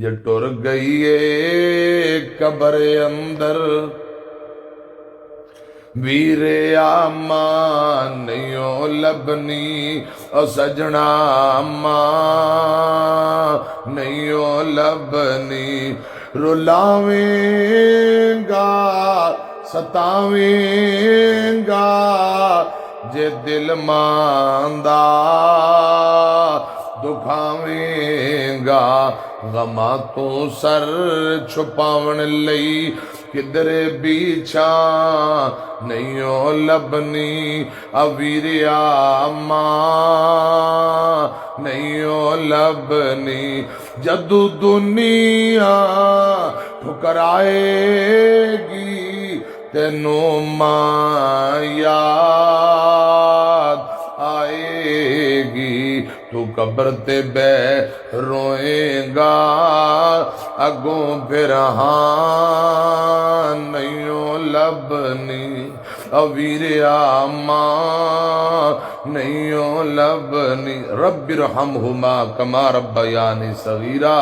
जे टुर गई है कबर अंदर वीरे आमा नहीं लभनी ओ सजना आमा नहीं लभनी रुलावेंगा सतावेंगा जे दिल मांदा दुखावेंगा गमा तू सर छुपावन लई किधरे बीछा नहीं लभनी अवीरिया मां नहीं लभनी जदू दुनिया ठुकराएगी तेनू मां याद आएगी तू कब्र ते बह रोएगा अगों फिर हाँ नहीं लभनी अवीरिया मां नहीं लभनी रब्बिरहमहुमा कमा रब्बयानी सगीरा।